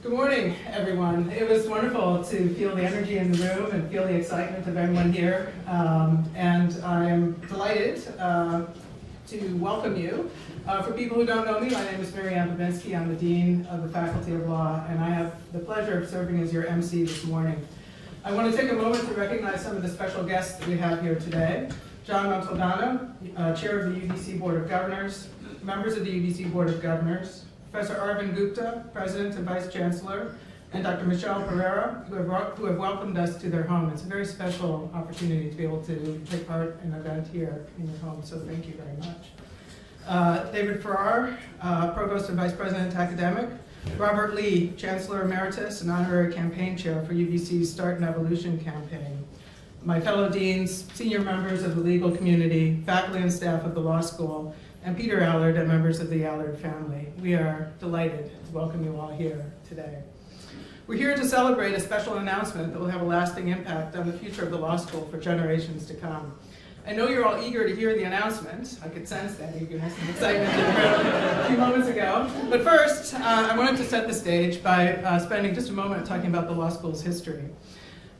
Good morning, everyone. It was wonderful to feel the energy in the room and feel the excitement of everyone here. And I'm delighted to welcome you. For people who don't know me, my name is Bobinski. I'm the Dean of the Faculty of Law, and I have the pleasure of serving as your MC this morning. I want to take a moment to recognize some of the special guests that we have here today. John Montaldano, Chair of the UBC Board of Governors, members of the UBC Board of Governors, Professor Arvind Gupta, President and Vice-Chancellor, and Dr. Michelle Pereira, who have welcomed us to their home. It's a very special opportunity to be able to take part in an event here in your home, so thank you very much. David Farrar, Provost and Vice President Academic, Robert Lee, Chancellor Emeritus and Honorary Campaign Chair for UBC's Start and Evolution campaign. My fellow deans, senior members of the legal community, faculty and staff of the law school, and Peter Allard and members of the Allard family. We are delighted to welcome you all here today. We're here to celebrate a special announcement that will have a lasting impact on the future of the law school for generations to come. I know you're all eager to hear the announcement. I could sense that eagerness and excitement in the room a few moments ago. But first, I wanted to set the stage by spending just a moment talking about the law school's history.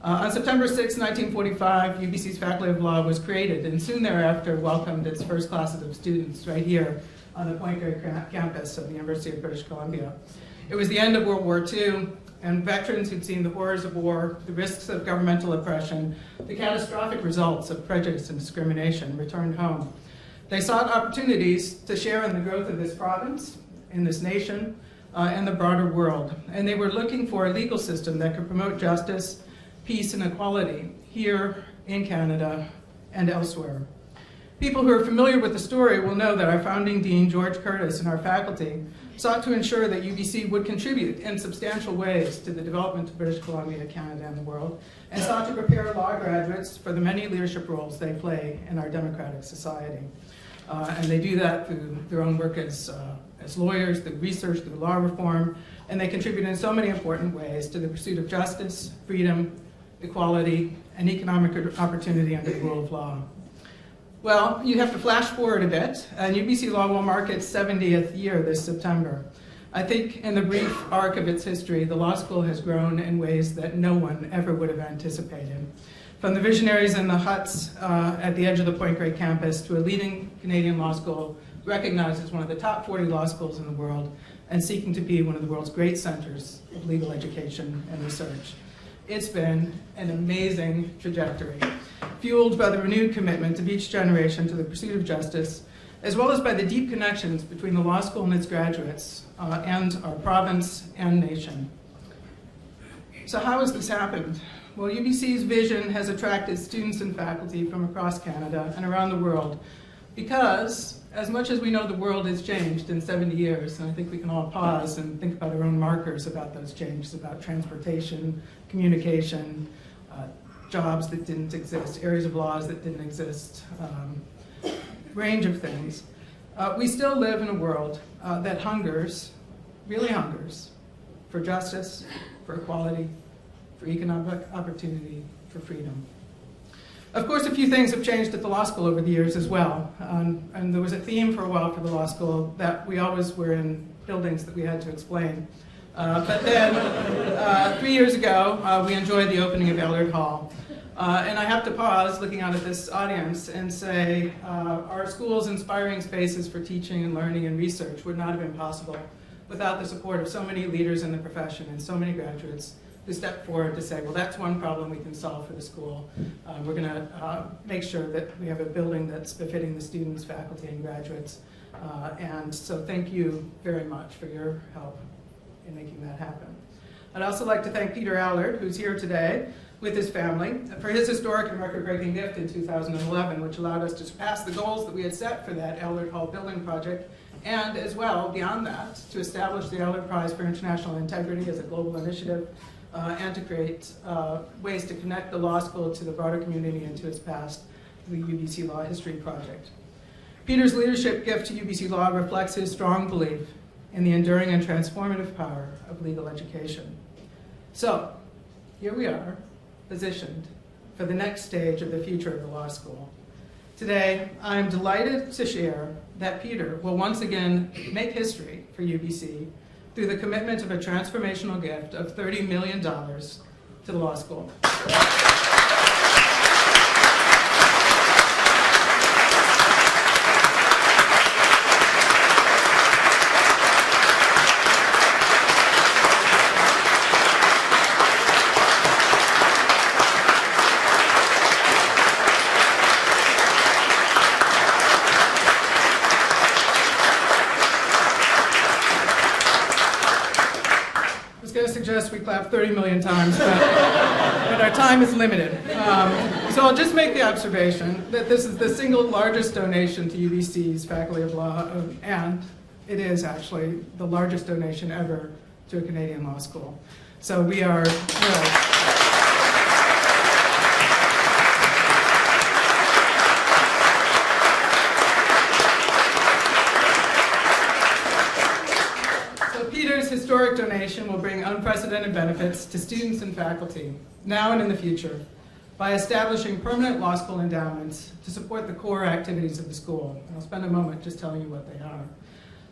On September 6, 1945, UBC's Faculty of Law was created and soon thereafter welcomed its first classes of students right here on the Point Grey campus of the University of British Columbia. It was the end of World War II, and veterans who'd seen the horrors of war, the risks of governmental oppression, the catastrophic results of prejudice and discrimination returned home. They sought opportunities to share in the growth of this province, in this nation, and the broader world. And they were looking for a legal system that could promote justice, peace, and equality here in Canada and elsewhere. People who are familiar with the story will know that our founding dean, George Curtis, and our faculty sought to ensure that UBC would contribute in substantial ways to the development of British Columbia, Canada, and the world, and sought to prepare law graduates for the many leadership roles they play in our democratic society. And they do that through their own work as lawyers, through research, through law reform, and they contribute in so many important ways to the pursuit of justice, freedom, equality, and economic opportunity under the rule of law. Well, you have to flash forward a bit, and UBC Law will mark its 70th year this September. I think in the brief arc of its history, the law school has grown in ways that no one ever would have anticipated. From the visionaries in the huts at the edge of the Point Grey campus to a leading Canadian law school recognized as one of the top 40 law schools in the world and seeking to be one of the world's great centers of legal education and research. It's been an amazing trajectory, fueled by the renewed commitment of each generation to the pursuit of justice, as well as by the deep connections between the law school and its graduates and our province and nation. So how has this happened? Well, UBC's vision has attracted students and faculty from across Canada and around the world because, as much as we know the world has changed in 70 years, and I think we can all pause and think about our own markers about those changes, about transportation, communication, jobs that didn't exist, areas of laws that didn't exist, range of things. We still live in a world that hungers, really hungers, for justice, for equality, for economic opportunity, for freedom. Of course, a few things have changed at the law school over the years as well. And there was a theme for a while for the law school that we always were in buildings that we had to explain. But then, 3 years ago, we enjoyed the opening of Allard Hall. And I have to pause looking out at this audience and say our school's inspiring spaces for teaching and learning and research would not have been possible without the support of so many leaders in the profession and so many graduates who stepped forward to say, well, that's one problem we can solve for the school. We're going to make sure that we have a building that's befitting the students, faculty, and graduates. And so thank you very much for your help in making that happen. I'd also like to thank Peter Allard, who's here today with his family, for his historic and record-breaking gift in 2011, which allowed us to surpass the goals that we had set for that Allard Hall building project, and as well, beyond that, to establish the Allard Prize for International Integrity as a global initiative, and to create ways to connect the law school to the broader community and to its past, the UBC Law History Project. Peter's leadership gift to UBC Law reflects his strong belief in the enduring and transformative power of legal education. So, here we are, positioned for the next stage of the future of the law school. Today, I am delighted to share that Peter will once again make history for UBC through the commitment of a transformational gift of $30 million to the law school. Suggest we clap 30 million times, but our time is limited. So I'll just make the observation that this is the single largest donation to UBC's Faculty of Law, and it is actually the largest donation ever to a Canadian law school. So we are thrilled. Historic donation will bring unprecedented benefits to students and faculty, now and in the future, by establishing permanent law school endowments to support the core activities of the school. And I'll spend a moment just telling you what they are.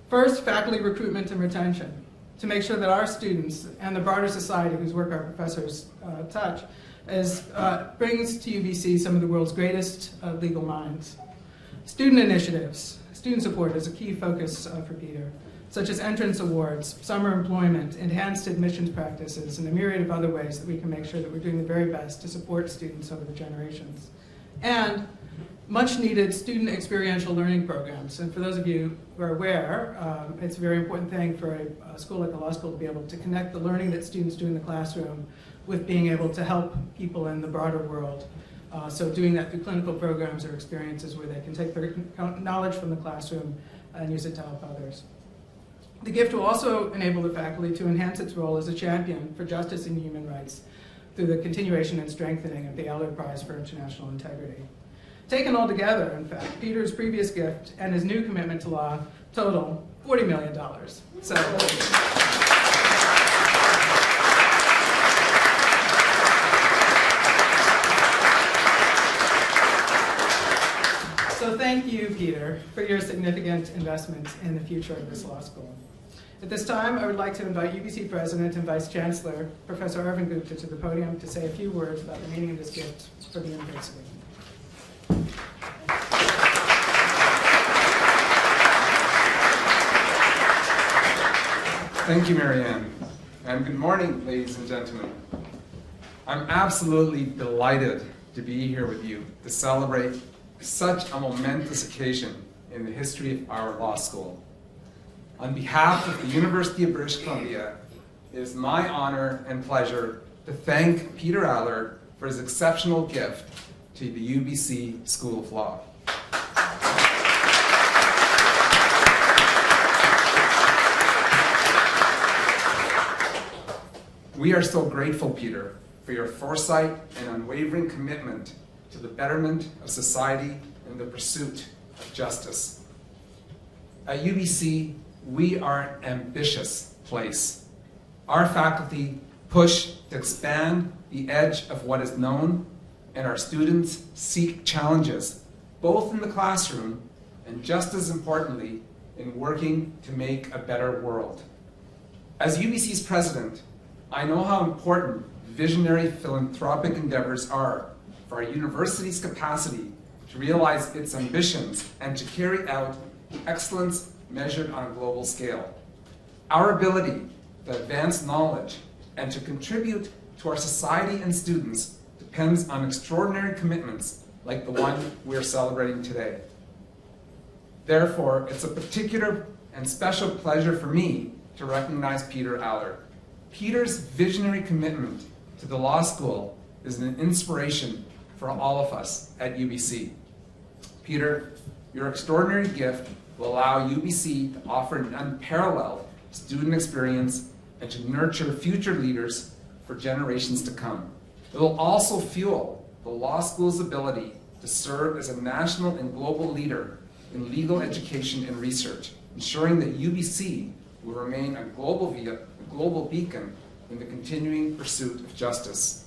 First, faculty recruitment and retention, to make sure that our students and the broader society whose work our professors touch brings to UBC some of the world's greatest legal minds. Student initiatives. Student support is a key focus for Peter, such as entrance awards, summer employment, enhanced admissions practices, and a myriad of other ways that we can make sure that we're doing the very best to support students over the generations. And much needed student experiential learning programs. And for those of you who are aware, it's a very important thing for a school like the law school to be able to connect the learning that students do in the classroom with being able to help people in the broader world. So doing that through clinical programs or experiences where they can take their knowledge from the classroom and use it to help others. The gift will also enable the faculty to enhance its role as a champion for justice and human rights through the continuation and strengthening of the Allard Prize for International Integrity. Taken all together, in fact, Peter's previous gift and his new commitment to law total $40 million. So thank you, Peter, for your significant investment in the future of this law school. At this time, I would like to invite UBC President and Vice-Chancellor, Professor Arvind Gupta, to the podium to say a few words about the meaning of this gift for the university. Thank you, Marianne, and good morning, ladies and gentlemen. I'm absolutely delighted to be here with you to celebrate such a momentous occasion in the history of our law school. On behalf of the University of British Columbia, it is my honor and pleasure to thank Peter Allard for his exceptional gift to the UBC School of Law. We are so grateful, Peter, for your foresight and unwavering commitment to the betterment of society and the pursuit of justice. At UBC, we are an ambitious place. Our faculty push to expand the edge of what is known, and our students seek challenges, both in the classroom and, just as importantly, in working to make a better world. As UBC's president, I know how important visionary philanthropic endeavors are for our university's capacity to realize its ambitions and to carry out excellence measured on a global scale. Our ability to advance knowledge and to contribute to our society and students depends on extraordinary commitments like the one we are celebrating today. Therefore, it's a particular and special pleasure for me to recognize Peter Allard. Peter's visionary commitment to the law school is an inspiration for all of us at UBC. Peter, your extraordinary gift will allow UBC to offer an unparalleled student experience and to nurture future leaders for generations to come. It will also fuel the law school's ability to serve as a national and global leader in legal education and research, ensuring that UBC will remain a global beacon in the continuing pursuit of justice.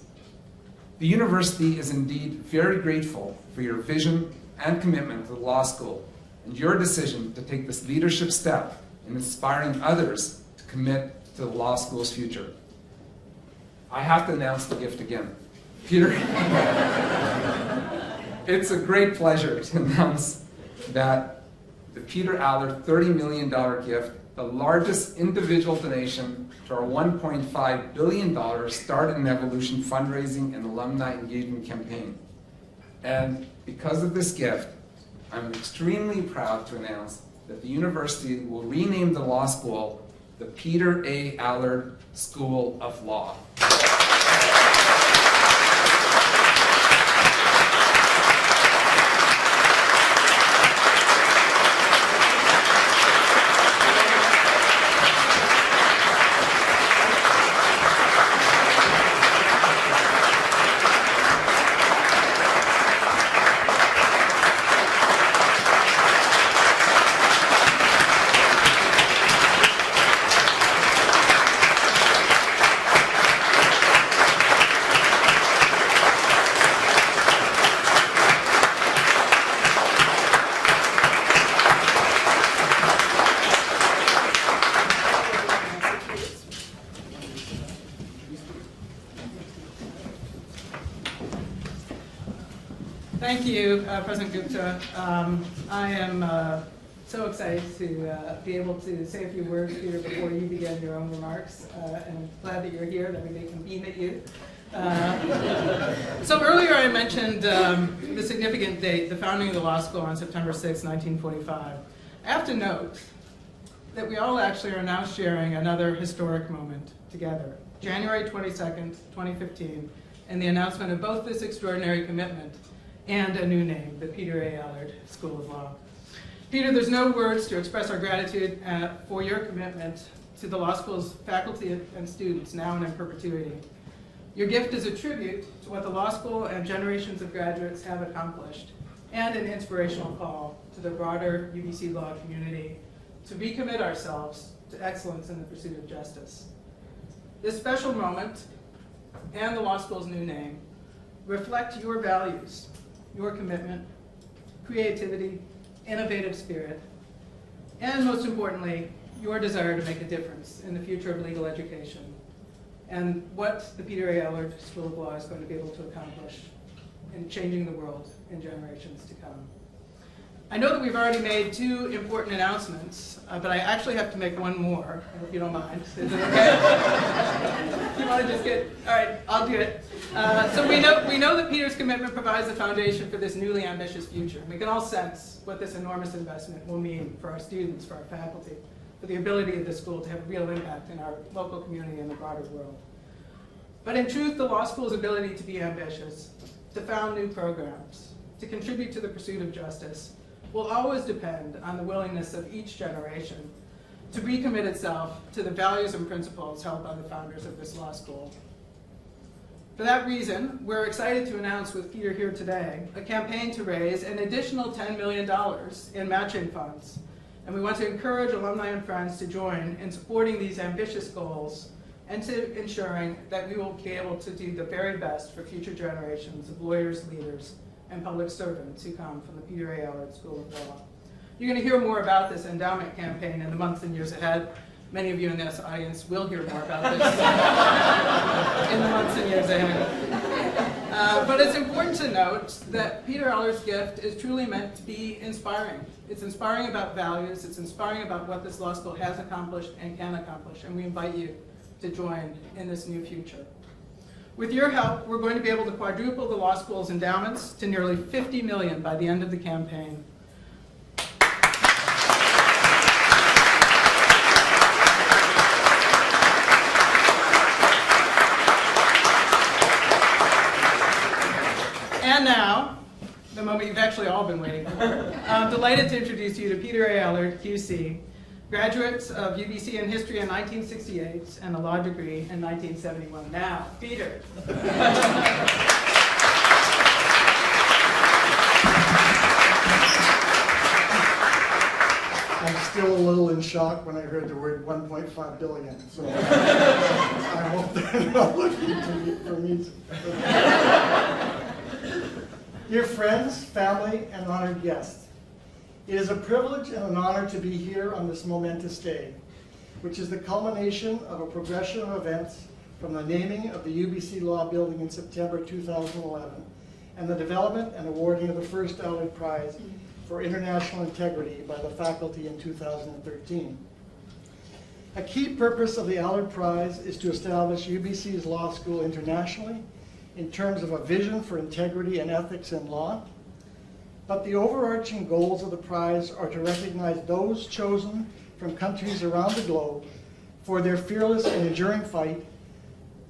The university is indeed very grateful for your vision and commitment to the law school and your decision to take this leadership step in inspiring others to commit to the law school's future. I have to announce the gift again. Peter, it's a great pleasure to announce that the Peter Allard $30 million gift, the largest individual donation to our $1.5 billion Start an Evolution fundraising and alumni engagement campaign. And because of this gift, I'm extremely proud to announce that the university will rename the law school the Peter A. Allard School of Law. Thank you, President Gupta. I am so excited to be able to say a few words, Peter, before you begin your own remarks, and glad that you're here, that we can beam at you. So earlier I mentioned the significant date, the founding of the law school on September 6, 1945. I have to note that we all actually are now sharing another historic moment together. January 22nd, 2015, and the announcement of both this extraordinary commitment and a new name, the Peter A. Allard School of Law. Peter, there's no words to express our gratitude for your commitment to the law school's faculty and students now and in perpetuity. Your gift is a tribute to what the law school and generations of graduates have accomplished, and an inspirational call to the broader UBC law community to recommit ourselves to excellence in the pursuit of justice. This special moment and the law school's new name reflect your values, your commitment, creativity, innovative spirit, and most importantly, your desire to make a difference in the future of legal education and what the Peter A. Allard School of Law is going to be able to accomplish in changing the world in generations to come. I know that we've already made two important announcements, but I actually have to make one more, if you don't mind. Is it okay? You want to just get, all right, I'll do it. So we know that Peter's commitment provides the foundation for this newly ambitious future. We can all sense what this enormous investment will mean for our students, for our faculty, for the ability of the school to have a real impact in our local community and the broader world. But in truth, the law school's ability to be ambitious, to found new programs, to contribute to the pursuit of justice, will always depend on the willingness of each generation to recommit itself to the values and principles held by the founders of this law school. For that reason, we're excited to announce with Peter here today a campaign to raise an additional $10 million in matching funds. And we want to encourage alumni and friends to join in supporting these ambitious goals and to ensuring that we will be able to do the very best for future generations of lawyers, leaders, and public servants who come from the Peter A. Allard School of Law. You're going to hear more about this endowment campaign in the months and years ahead. Many of you in this audience will hear more about this in the months and years ahead. But it's important to note that Peter Allard's gift is truly meant to be inspiring. It's inspiring about values, it's inspiring about what this law school has accomplished and can accomplish, and we invite you to join in this new future. With your help, we're going to be able to quadruple the law school's endowments to nearly $50 million by the end of the campaign. And now, the moment you've actually all been waiting for, I'm delighted to introduce you to Peter A. Allard, QC, graduates of UBC in history in 1968 and a law degree in 1971. Now, Peter. I'm still a little in shock when I heard the word 1.5 billion, so I hope they're not looking for me. Dear friends, family, and honored guests, it is a privilege and an honor to be here on this momentous day. which is the culmination of a progression of events from the naming of the UBC Law Building in September 2011 and the development and awarding of the first Allard Prize for International Integrity by the faculty in 2013. A key purpose of the Allard Prize is to establish UBC's law school internationally in terms of a vision for integrity and ethics in law. But the overarching goals of the prize are to recognize those chosen from countries around the globe for their fearless and enduring fight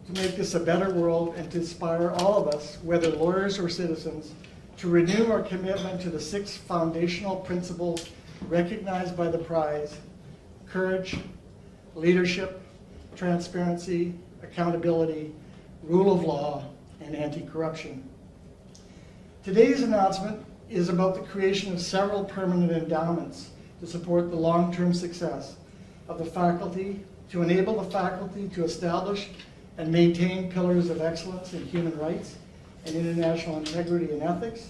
to make this a better world and to inspire all of us, whether lawyers or citizens, to renew our commitment to the 6 foundational principles recognized by the prize: courage, leadership, transparency, accountability, rule of law, and anti-corruption. Today's announcement is about the creation of several permanent endowments to support the long-term success of the faculty, to enable the faculty to establish and maintain pillars of excellence in human rights and international integrity and ethics,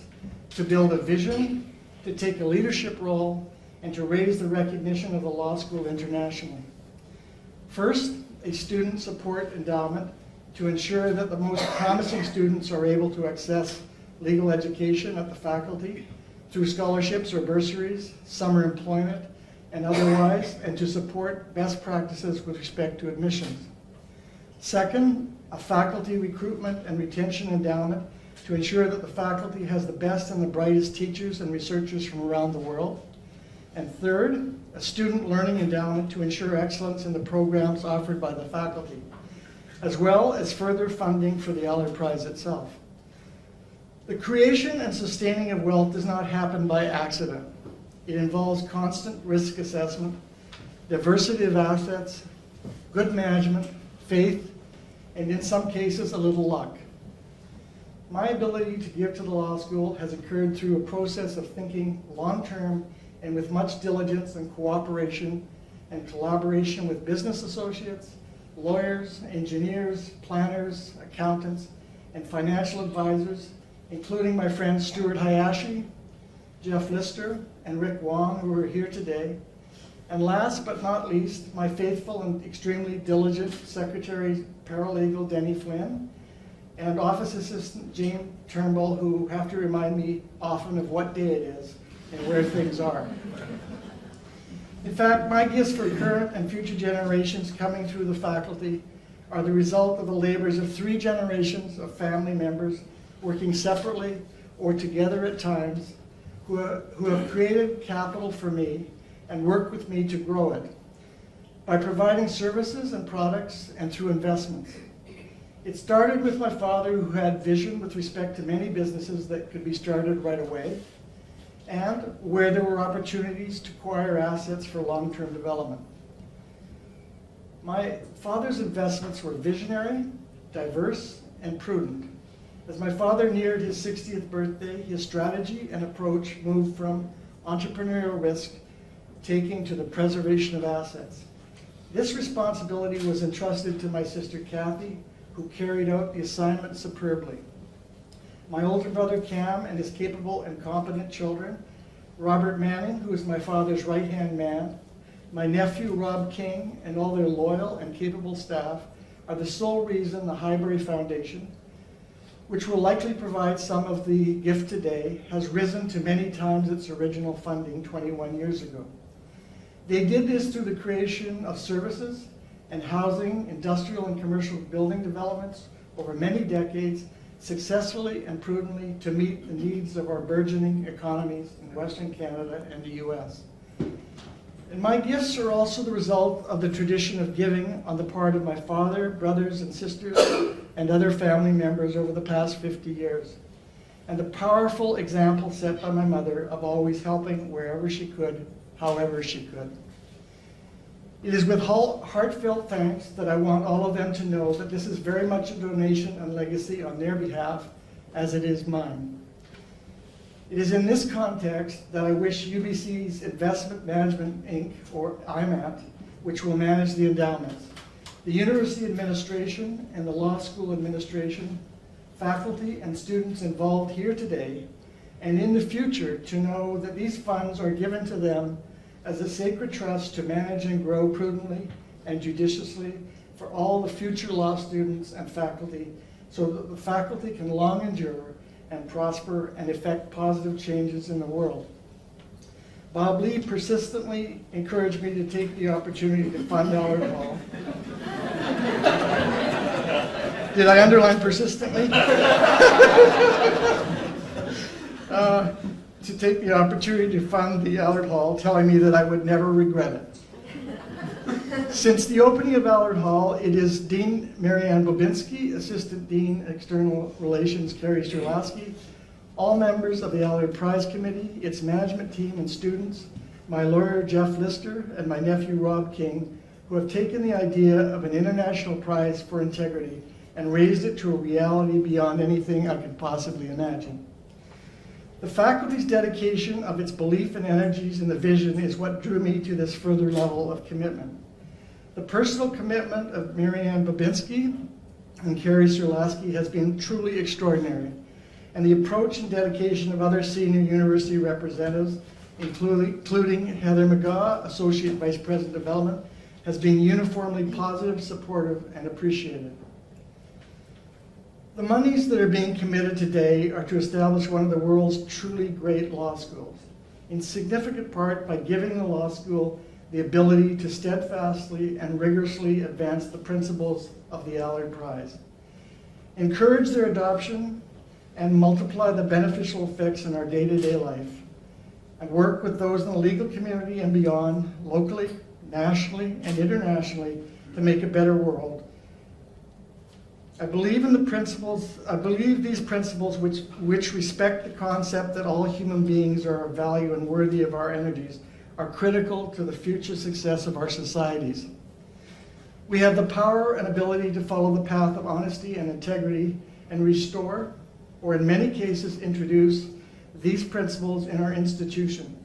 to build a vision, to take a leadership role, and to raise the recognition of the law school internationally. First, a student support endowment to ensure that the most promising students are able to access legal education at the faculty through scholarships or bursaries, summer employment, and otherwise, and to support best practices with respect to admissions. Second, a faculty recruitment and retention endowment to ensure that the faculty has the best and the brightest teachers and researchers from around the world. And third, a student learning endowment to ensure excellence in the programs offered by the faculty, as well as further funding for the Allard Prize itself. The creation and sustaining of wealth does not happen by accident. It involves constant risk assessment, diversity of assets, good management, faith, and in some cases, a little luck. My ability to give to the law school has occurred through a process of thinking long-term and with much diligence and cooperation and collaboration with business associates, lawyers, engineers, planners, accountants, and financial advisors, including my friends Stuart Hayashi, Jeff Lister, and Rick Wong, who are here today. And last but not least, my faithful and extremely diligent secretary paralegal Denny Flynn, and office assistant Jane Turnbull, who have to remind me often of what day it is and where things are. In fact, my gifts for current and future generations coming through the faculty are the result of the labors of 3 generations of family members working separately or together at times, who have created capital for me and worked with me to grow it by providing services and products and through investments. It started with my father, who had vision with respect to many businesses that could be started right away, and where there were opportunities to acquire assets for long-term development. My father's investments were visionary, diverse, and prudent. As my father neared his 60th birthday, his strategy and approach moved from entrepreneurial risk taking to the preservation of assets. This responsibility was entrusted to my sister Kathy, who carried out the assignment superbly. My older brother Cam and his capable and competent children, Robert Manning, who is my father's right-hand man, my nephew Rob King, and all their loyal and capable staff are the sole reason the Highbury Foundation, which will likely provide some of the gift today, has risen to many times its original funding 21 years ago. They did this through the creation of services and housing, industrial and commercial building developments over many decades, successfully and prudently to meet the needs of our burgeoning economies in Western Canada and the US. And my gifts are also the result of the tradition of giving on the part of my father, brothers and sisters, and other family members over the past 50 years, and the powerful example set by my mother of always helping wherever she could, however she could. It is with heartfelt thanks that I want all of them to know that this is very much a donation and legacy on their behalf, as it is mine. It is in this context that I wish UBC's Investment Management Inc., or IMAT, which will manage the endowments, the university administration and the law school administration, faculty and students involved here today, and in the future to know that these funds are given to them as a sacred trust to manage and grow prudently and judiciously for all the future law students and faculty, so that the faculty can long endure and prosper and effect positive changes in the world. Bob Lee persistently encouraged me to take the opportunity to fund Allard Hall. Did I underline persistently? To take the opportunity to fund the Allard Hall, telling me that I would never regret it. Since the opening of Allard Hall, it is Dean Marianne Bobinski, Assistant Dean External Relations Carrie Strelowski, all members of the Allard Prize Committee, its management team and students, my lawyer Jeff Lister, and my nephew Rob King, who have taken the idea of an international prize for integrity and raised it to a reality beyond anything I could possibly imagine. The faculty's dedication of its belief and energies in the vision is what drew me to this further level of commitment. The personal commitment of Marianne Bobinski and Carrie Strelowski has been truly extraordinary, and the approach and dedication of other senior university representatives, including Heather McGaw, Associate Vice President Development, has been uniformly positive, supportive, and appreciated. The monies that are being committed today are to establish one of the world's truly great law schools, in significant part by giving the law school the ability to steadfastly and rigorously advance the principles of the Allard Prize, encourage their adoption, and multiply the beneficial effects in our day-to-day life, and work with those in the legal community and beyond, locally, nationally, and internationally, to make a better world. I believe these principles which respect the concept that all human beings are of value and worthy of our energies are critical to the future success of our societies. We have the power and ability to follow the path of honesty and integrity and restore, or in many cases introduce, these principles in our institution.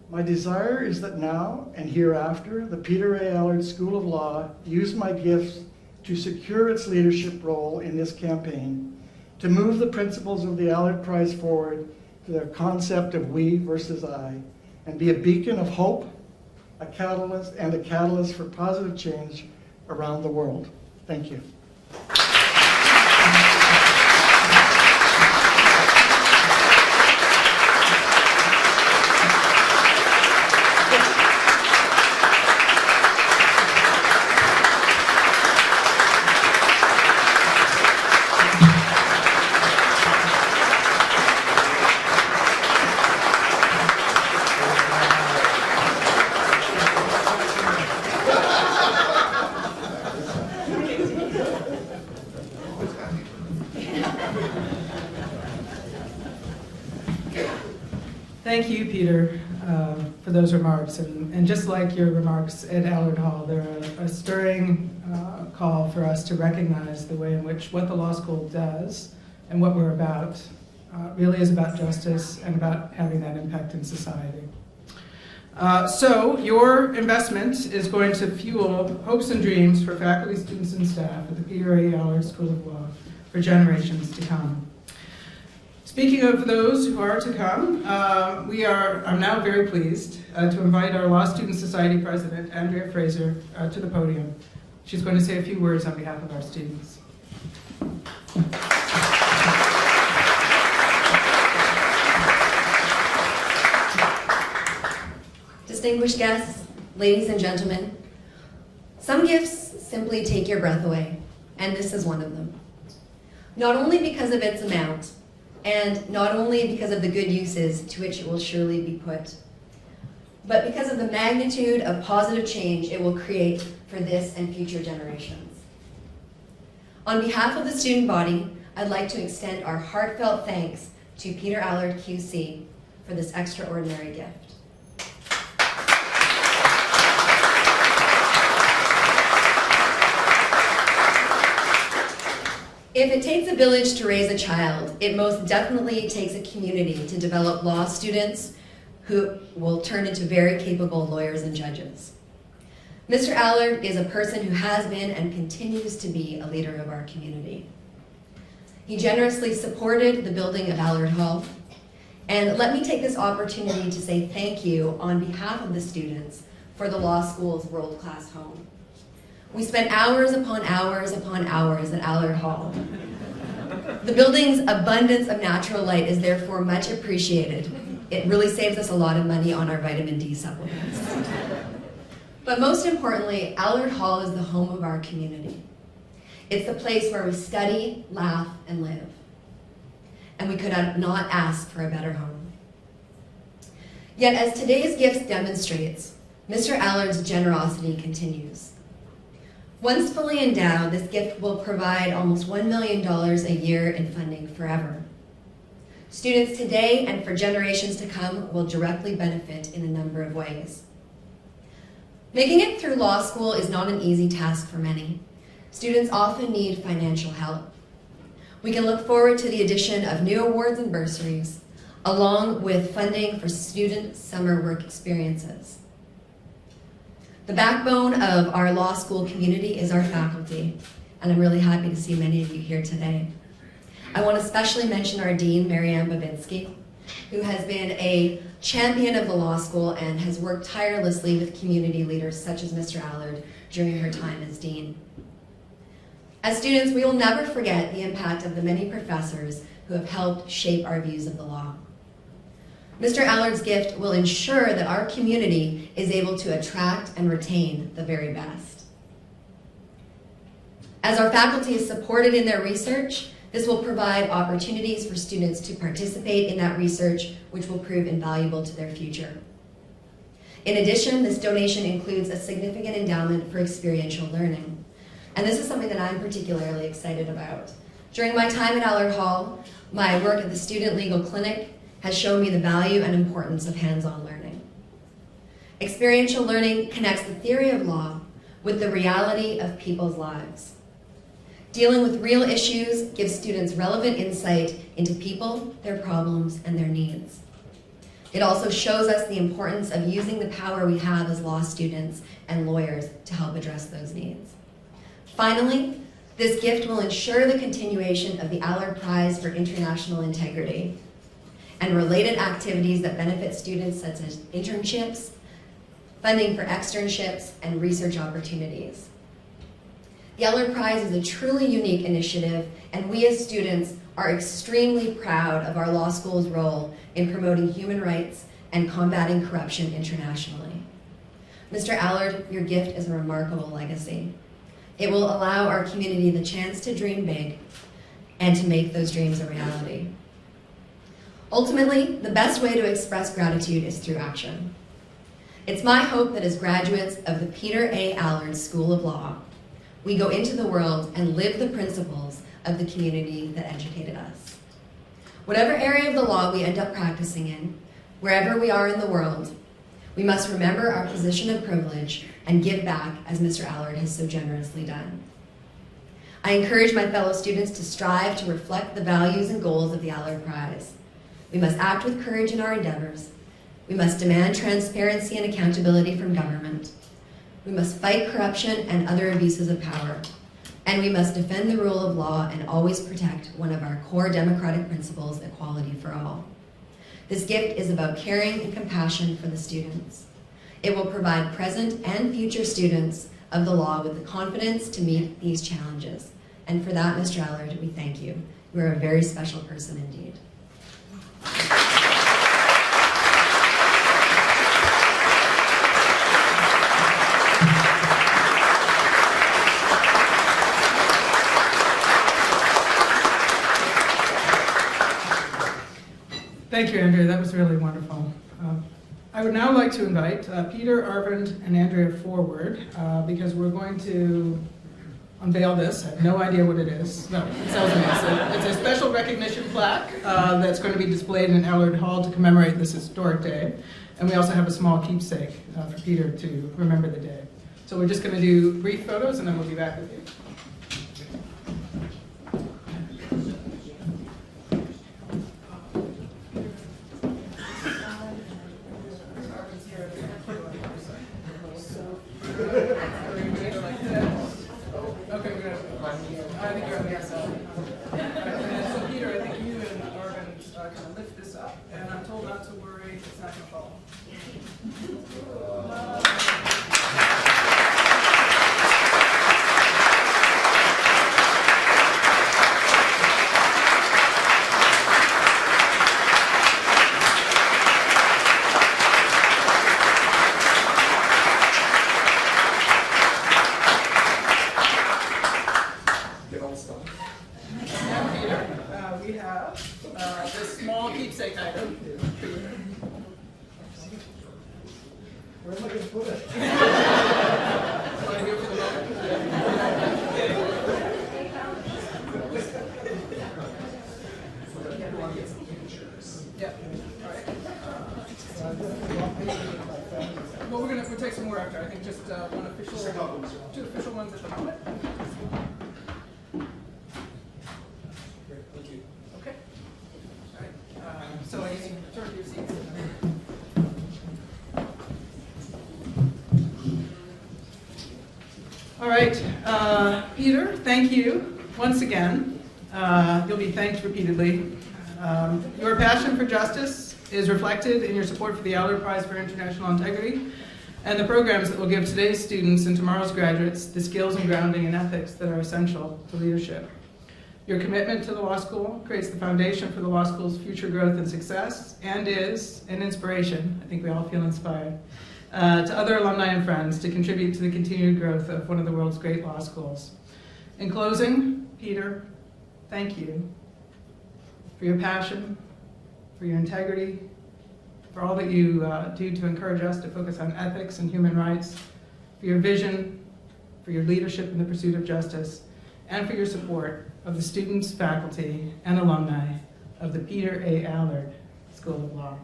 My desire is that now and hereafter, the Peter A. Allard School of Law use my gifts to secure its leadership role in this campaign, to move the principles of the Allard Prize forward to their concept of we versus I, and be a beacon of hope, a catalyst for positive change around the world. Thank you. Thank you, Peter, for those remarks. And just like your remarks at Allard Hall, they're a stirring call for us to recognize the way in which what the law school does and what we're about really is about justice and about having that impact in society. So your investment is going to fuel hopes and dreams for faculty, students, and staff at the Peter A. Allard School of Law for generations to come. Speaking of those who are to come, I'm now very pleased to invite our Law Student Society President, Andrea Fraser, to the podium. She's going to say a few words on behalf of our students. Distinguished guests, ladies and gentlemen, some gifts simply take your breath away, and this is one of them. Not only because of its amount, and not only because of the good uses to which it will surely be put, but because of the magnitude of positive change it will create for this and future generations. On behalf of the student body, I'd like to extend our heartfelt thanks to Peter Allard QC for this extraordinary gift. If it takes a village to raise a child, it most definitely takes a community to develop law students who will turn into very capable lawyers and judges. Mr. Allard is a person who has been and continues to be a leader of our community. He generously supported the building of Allard Hall, and let me take this opportunity to say thank you on behalf of the students for the law school's world-class home. We spent hours upon hours upon hours at Allard Hall. The building's abundance of natural light is therefore much appreciated. It really saves us a lot of money on our vitamin D supplements. But most importantly, Allard Hall is the home of our community. It's the place where we study, laugh, and live. And we could not ask for a better home. Yet as today's gift demonstrates, Mr. Allard's generosity continues. Once fully endowed, this gift will provide almost $1 million a year in funding forever. Students today and for generations to come will directly benefit in a number of ways. Making it through law school is not an easy task for many. Students often need financial help. We can look forward to the addition of new awards and bursaries, along with funding for student summer work experiences. The backbone of our law school community is our faculty, and I'm really happy to see many of you here today. I want to especially mention our dean, Bobinski, who has been a champion of the law school and has worked tirelessly with community leaders such as Mr. Allard during her time as dean. As students, we will never forget the impact of the many professors who have helped shape our views of the law. Mr. Allard's gift will ensure that our community is able to attract and retain the very best. As our faculty is supported in their research, this will provide opportunities for students to participate in that research, which will prove invaluable to their future. In addition, this donation includes a significant endowment for experiential learning. And this is something that I'm particularly excited about. During my time at Allard Hall, my work at the Student Legal Clinic has shown me the value and importance of hands-on learning. Experiential learning connects the theory of law with the reality of people's lives. Dealing with real issues gives students relevant insight into people, their problems, and their needs. It also shows us the importance of using the power we have as law students and lawyers to help address those needs. Finally, this gift will ensure the continuation of the Allard Prize for International Integrity and related activities that benefit students such as internships, funding for externships, and research opportunities. The Allard Prize is a truly unique initiative, and we as students are extremely proud of our law school's role in promoting human rights and combating corruption internationally. Mr. Allard, your gift is a remarkable legacy. It will allow our community the chance to dream big and to make those dreams a reality. Ultimately, the best way to express gratitude is through action. It's my hope that as graduates of the Peter A. Allard School of Law, we go into the world and live the principles of the community that educated us. Whatever area of the law we end up practicing in, wherever we are in the world, we must remember our position of privilege and give back as Mr. Allard has so generously done. I encourage my fellow students to strive to reflect the values and goals of the Allard Prize. We must act with courage in our endeavors. We must demand transparency and accountability from government. We must fight corruption and other abuses of power. And we must defend the rule of law and always protect one of our core democratic principles, equality for all. This gift is about caring and compassion for the students. It will provide present and future students of the law with the confidence to meet these challenges. And for that, Mr. Allard, we thank you. You are a very special person indeed. Thank you, Andrea. That was really wonderful. I would now like to invite Peter, Arvind, and Andrea forward because we're going to unveil this. I have no idea what it is. No, it sounds amazing. It's a special recognition plaque that's going to be displayed in Allard Hall to commemorate this historic day. And we also have a small keepsake for Peter to remember the day. So we're just going to do brief photos and then we'll be back with you. Not to worry, it's not going to fall. Just a couple, Mr. Allard. Two official ones at the moment. Great, thank you. Okay. All right. So I can turn to your seats. All right, Peter, thank you once again. You'll be thanked repeatedly. Your passion for justice is reflected in your support for the Allard Prize for International Integrity and the programs that will give today's students and tomorrow's graduates the skills and grounding in ethics that are essential to leadership. Your commitment to the law school creates the foundation for the law school's future growth and success and is an inspiration, I think we all feel inspired, to other alumni and friends to contribute to the continued growth of one of the world's great law schools. In closing, Peter, thank you for your passion, for your integrity, for all that you do to encourage us to focus on ethics and human rights, for your vision, for your leadership in the pursuit of justice, and for your support of the students, faculty, and alumni of the Peter A. Allard School of Law.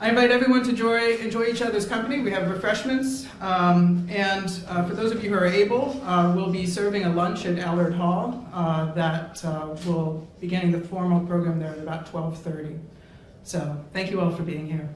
I invite everyone to enjoy each other's company. We have refreshments, and for those of you who are able, we'll be serving a lunch at Allard Hall that will be beginning the formal program there at about 12:30. So thank you all for being here.